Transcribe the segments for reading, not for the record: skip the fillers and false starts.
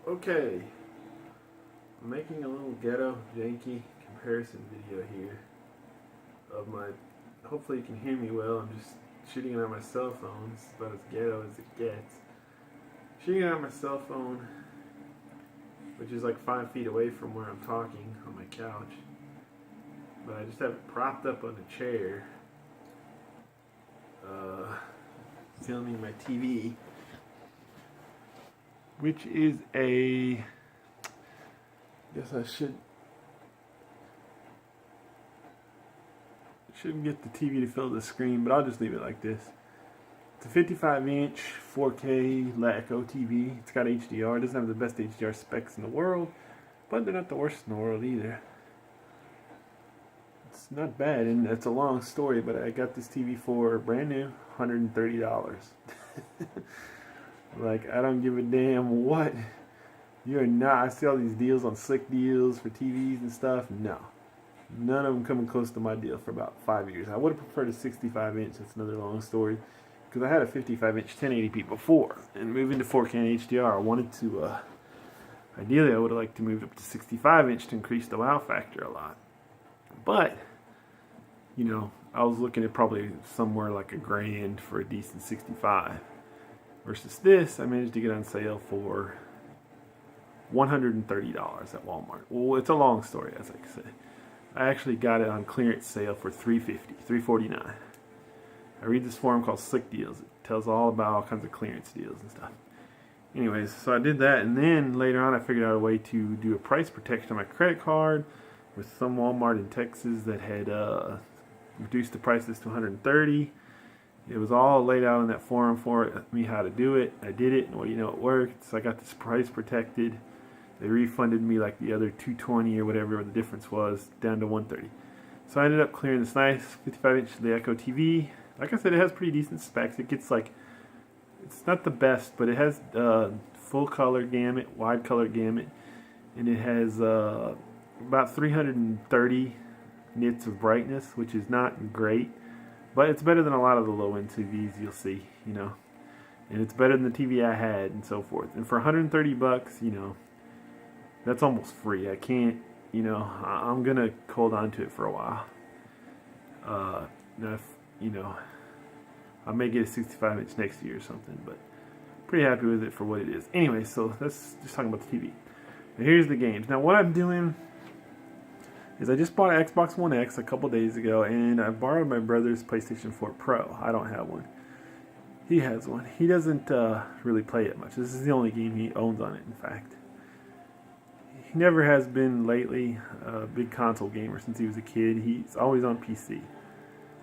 Okay, I'm making a little ghetto janky comparison video here of my. Hopefully, you can hear me well. I'm just shooting it on my cell phone. It's about as ghetto as it gets. Shooting it on my cell phone, which is like 5 feet away from where I'm talking on my couch. But I just have it propped up on a chair, filming my TV, which is a. Guess I shouldn't get the TV to fill the screen, but I'll just leave it like this. It's a 55-inch 4K LACO TV. It's got HDR. It doesn't have the best HDR specs in the world, but they're not the worst in the world either. It's not bad, and it's a long story, but I got this TV for brand new, $130. Like, I don't give a damn what. You're not. I see all these deals on Slick Deals for TVs and stuff. No. None of them coming close to my deal for about 5 years. I would have preferred a 65-inch. That's another long story. Because I had a 55-inch 1080p before. And moving to 4K and HDR, I wanted to, ideally I would have liked to move up to 65-inch to increase the wow factor a lot. But, you know, I was looking at probably somewhere like $1,000 for a decent 65. Versus this, I managed to get on sale for $130 at Walmart. Well, it's a long story, as I say. I actually got it on clearance sale for $350, $349. I read this forum called Slick Deals. It tells all about all kinds of clearance deals and stuff. Anyways, so I did that, and then later on I figured out a way to do a price protection on my credit card with some Walmart in Texas that had reduced the prices to $130. It was all laid out in that forum for me how to do it. I did it, and what do you know, it worked. So I got this price protected. They refunded me like the other $220 or whatever the difference was, down to $130. So I ended up clearing this nice 55-inch LACO TV. Like I said, it has pretty decent specs. It gets like, it's not the best, but it has full color gamut, wide color gamut, and it has about 330 nits of brightness, which is not great, but it's better than a lot of the low-end TVs you'll see, you know. And it's better than the TV I had and so forth. And for $130, you know, that's almost free. I can't, you know, I'm going to hold on to it for a while. Now, if, you know, I may get a 65-inch next year or something, but pretty happy with it for what it is. Anyway, so let's just talk about the TV. Now, here's the games. Now, what I'm doing is I just bought an Xbox One X a couple days ago, and I borrowed my brother's PlayStation 4 Pro. I don't have one. He has one. He doesn't really play it much. This is the only game he owns on it, in fact. He never has been lately a big console gamer since he was a kid. He's always on PC.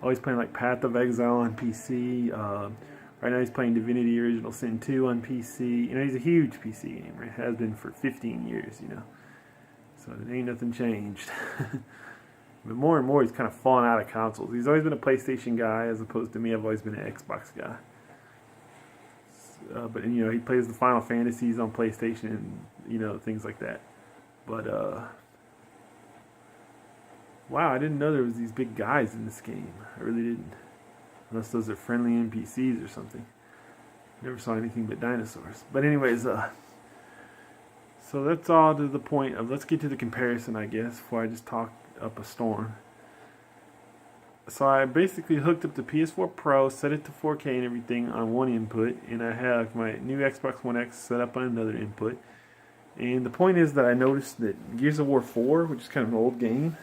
Always playing like Path of Exile on PC. Right now he's playing Divinity Original Sin 2 on PC. You know, he's a huge PC gamer. He has been for 15 years, you know. So it ain't nothing changed. But more and more he's kind of fallen out of consoles. He's always been a PlayStation guy as opposed to me. I've always been an Xbox guy. But, you know, he plays the Final Fantasies on PlayStation and, you know, things like that. But, wow, I didn't know there was these big guys in this game. I really didn't. Unless those are friendly NPCs or something. Never saw anything but dinosaurs. But anyways, so that's all to the point of, let's get to the comparison, I guess, before I just talk up a storm. So I basically hooked up the PS4 Pro, set it to 4K and everything on one input, and I have my new Xbox One X set up on another input. And the point is that I noticed that Gears of War 4, which is kind of an old game,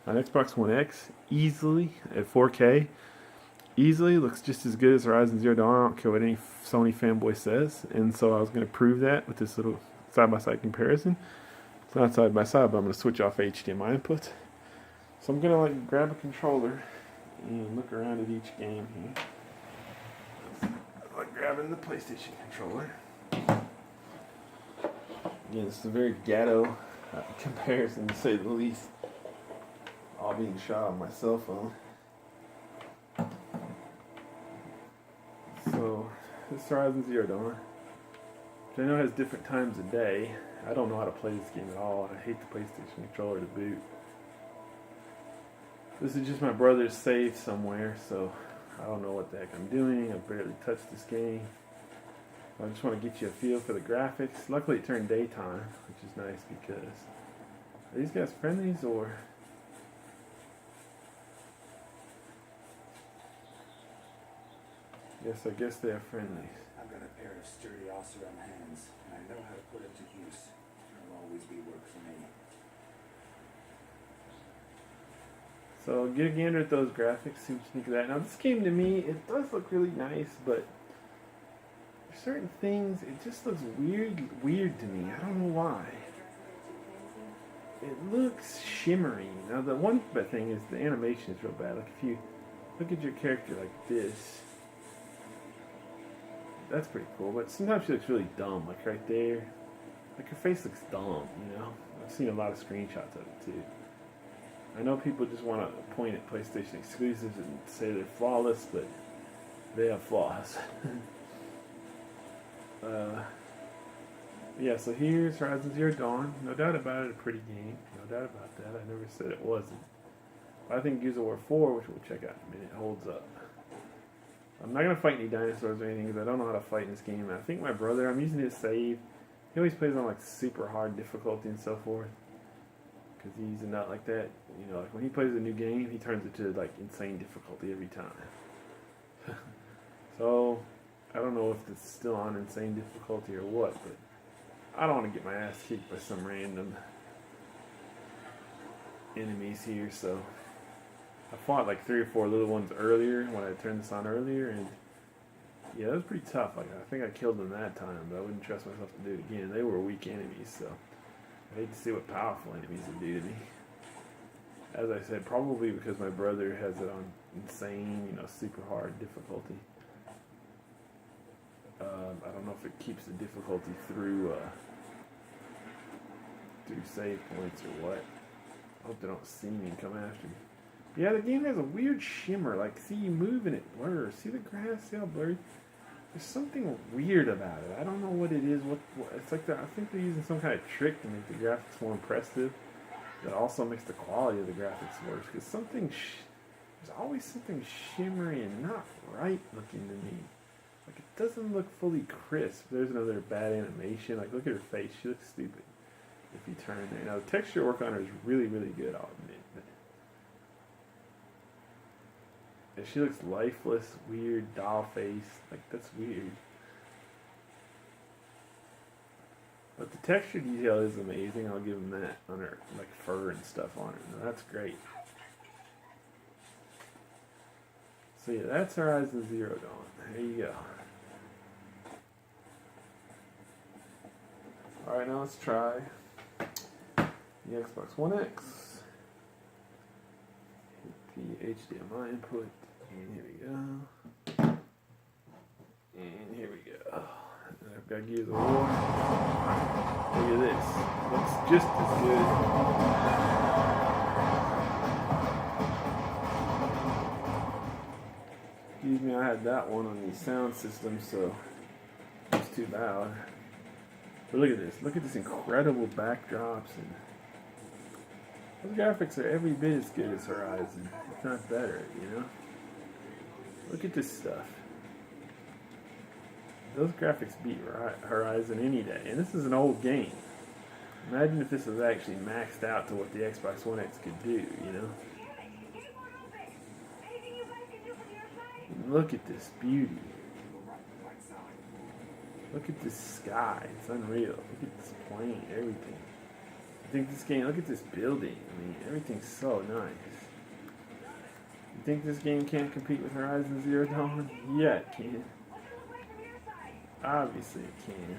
on Xbox One X, easily, at 4K, easily looks just as good as Horizon Zero Dawn. I don't care what any Sony fanboy says. And so I was going to prove that with this little side-by-side comparison. It's not side-by-side, but I'm going to switch off HDMI inputs. So I'm going to like grab a controller and look around at each game here. Like grabbing the PlayStation controller. Again, this is a very ghetto comparison, to say the least. All being shot on my cell phone. So, this is Horizon Zero Dawn, which I know has different times of day. I don't know how to play this game at all. I hate the PlayStation controller to boot. This is just my brother's save somewhere, so I don't know what the heck I'm doing. I've barely touched this game. I just want to get you a feel for the graphics. Luckily it turned daytime, which is nice because are these guys friendlies or? Yes, I guess they are friendlies. I've got a pair of sturdy Osseram hands, and I know how to put it to use. It'll always be work for me. So get a gander at those graphics, see what you think of that. Now this game to me, it does look really nice, but certain things, it just looks weird to me. I don't know why. It looks shimmery. Now the one bad thing is the animation is real bad. Like if you look at your character like this, that's pretty cool. But sometimes she looks really dumb, like right there. Like her face looks dumb, you know? I've seen a lot of screenshots of it too. I know people just want to point at PlayStation exclusives and say they're flawless, but they have flaws. Yeah, so here's Horizon Zero Dawn. No doubt about it, a pretty game. No doubt about that. I never said it wasn't. But I think Gears of War 4, which we'll check out in a minute, holds up. I'm not going to fight any dinosaurs or anything because I don't know how to fight in this game. I think my brother, I'm using his save. He always plays on like super hard difficulty and so forth. Because he's a nut like that. You know, like when he plays a new game, he turns it to like insane difficulty every time. So I don't know if it's still on insane difficulty or what, but I don't want to get my ass kicked by some random enemies here, so I fought like 3 or 4 little ones earlier when I turned this on earlier, and yeah, that was pretty tough. Like I think I killed them that time, but I wouldn't trust myself to do it again. They were weak enemies, so I hate to see what powerful enemies would do to me. As I said, probably because my brother has it on insane, you know, super hard difficulty. I don't know if it keeps the difficulty through save points or what. I hope they don't see me and come after me. Yeah, the game has a weird shimmer. Like, see, you move and it blurs. See the grass? See how blurry? There's something weird about it. I don't know what it is. What it's like I think they're using some kind of trick to make the graphics more impressive. That also makes the quality of the graphics worse. Because there's always something shimmery and not right looking to me. Like, it doesn't look fully crisp. There's another bad animation. Like, look at her face. She looks stupid if you turn there. Now, the texture work on her is really, really good, I'll admit. But and she looks lifeless, weird, doll face. Like, that's weird. But the texture detail is amazing. I'll give them that on her, like, fur and stuff on her. Now, that's great. So, yeah, that's Horizon Zero Dawn. There you go. Alright, now let's try the Xbox One X. Hit the HDMI input, and here we go. And here we go. And I've got Gears of War. Look at this. Looks just as good. Excuse me, I had that one on the sound system, so it's too loud. But look at this. Look at this incredible backdrops, and those graphics are every bit as good as Horizon, if not better, you know? Look at this stuff. Those graphics beat Horizon any day, and this is an old game. Imagine if this was actually maxed out to what the Xbox One X could do, you know? And look at this beauty. Look at this sky. It's unreal. Look at this plane. Everything. I think this game, look at this building. I mean, everything's so nice. You think this game can't compete with Horizon Zero Dawn? Yeah, it can. Obviously it can.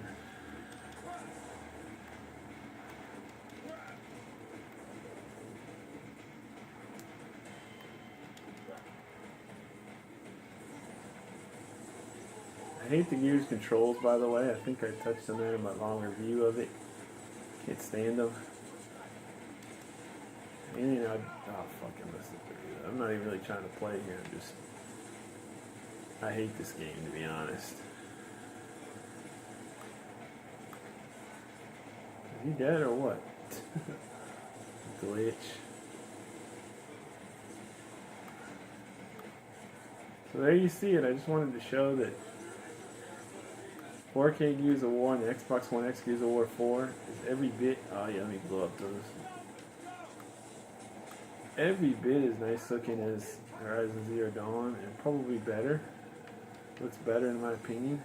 I hate the Gears controls, by the way. I think I touched on that in my long review of it. Can't stand them. And, you know, fucking listen to it. I'm not even really trying to play here. I hate this game, to be honest. Is he dead or what? Glitch. So there you see it. I just wanted to show that 4K Gears of War and the Xbox One X Gears of War 4 is every bit. Oh yeah, let me blow up those. Every bit as nice looking as Horizon Zero Dawn, and probably better. Looks better in my opinion.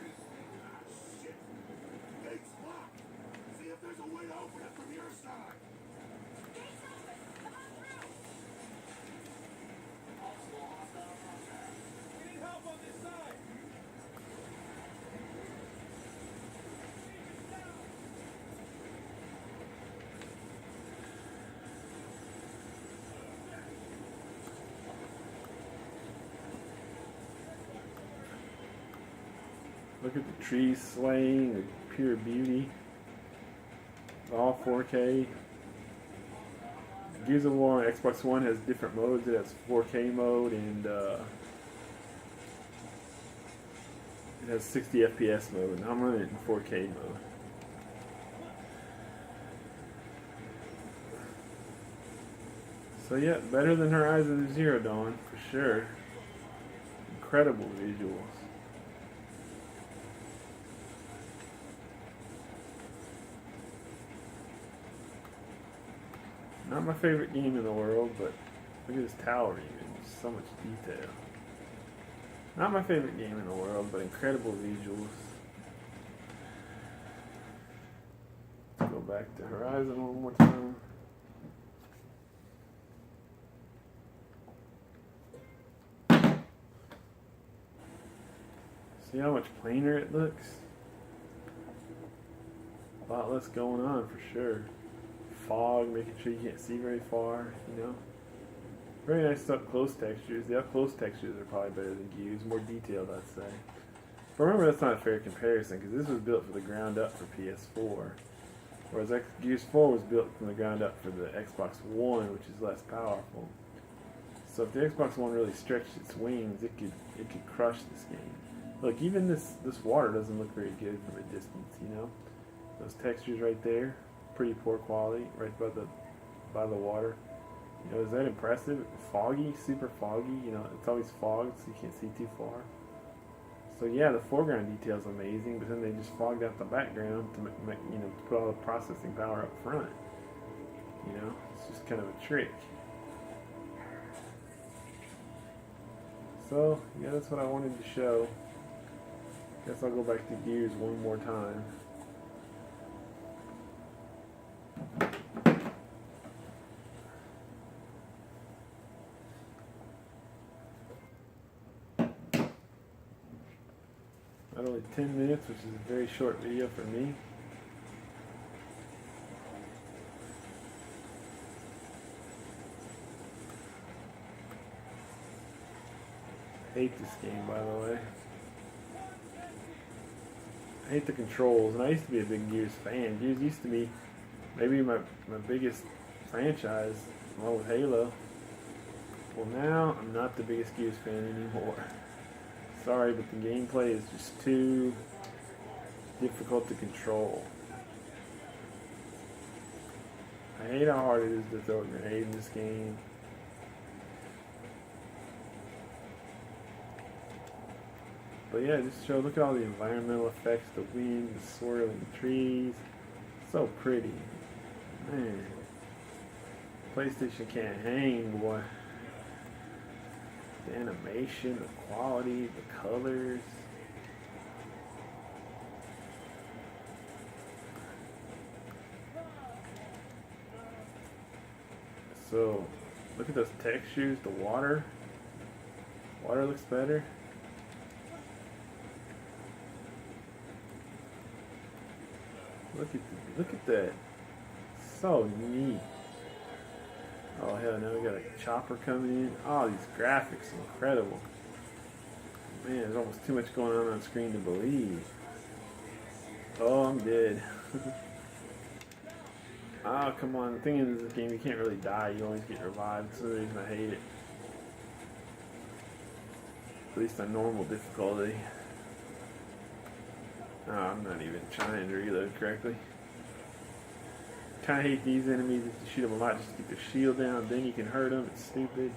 Look at the trees swaying, the pure beauty. All 4K. Gears of War on Xbox One has different modes. It has 4K mode and it has 60 FPS mode. And I'm running it in 4K mode. So yeah, better than Horizon Zero Dawn for sure. Incredible visuals. Not my favorite game in the world, but look at this tower even. So much detail. Not my favorite game in the world, but incredible visuals. Let's go back to Horizon one more time. See how much plainer it looks? A lot less going on for sure. Fog, making sure you can't see very far, you know. Very nice up close textures. The up close textures are probably better than Gears, more detailed I'd say. But remember, that's not a fair comparison because this was built from the ground up for PS4, whereas Gears 4 was built from the ground up for the Xbox One, which is less powerful. So if the Xbox One really stretched its wings, it could crush this game. Look, even this water doesn't look very good from a distance, you know. Those textures right there, pretty poor quality, right by the water. You know, is that impressive? Foggy, super foggy. You know, it's always fogged, so you can't see too far. So yeah, the foreground detail is amazing, but then they just fogged out the background to make you know, to put all the processing power up front. You know, it's just kind of a trick. So yeah, that's what I wanted to show. Guess I'll go back to Gears one more time. Not only 10 minutes, which is a very short video for me. I hate this game, by the way. I hate the controls, and I used to be a big Gears fan. Gears used to be maybe my biggest franchise, along with Halo. Well, now I'm not the biggest Gears fan anymore. Sorry, but the gameplay is just too difficult to control. I hate how hard it is to throw a grenade in this game. But yeah, just show, look at all the environmental effects, the wind, the swirling trees. So pretty. Man. PlayStation can't hang, boy. The animation, the quality, the colors. So, look at those textures, the water. Water looks better. Look at that. So neat. Oh hell, now we got a chopper coming in. Oh, these graphics, incredible. Man, there's almost too much going on screen to believe. Oh, I'm dead. Oh, come on. The thing is, this game, you can't really die. You always get revived. That's the reason I hate it. At least on normal difficulty. Oh, I'm not even trying to reload correctly. Kind of hate these enemies. If you shoot them a lot, just to get their shield down, then you can hurt them. It's stupid.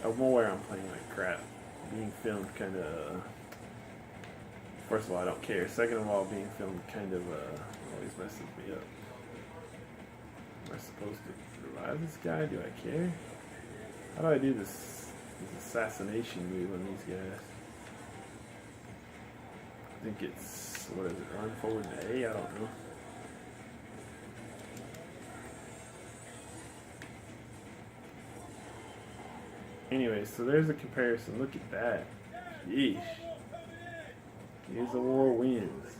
I'm aware I'm playing like crap. Being filmed kind of First of all, I don't care. Second of all, being filmed kind of always messes me up. Am I supposed to revive this guy? Do I care? How do I do this assassination move on these guys? I think it's, what is it, run forward to A? I don't know. Anyway, so there's a comparison. Look at that. Yeesh. Here's the war wins.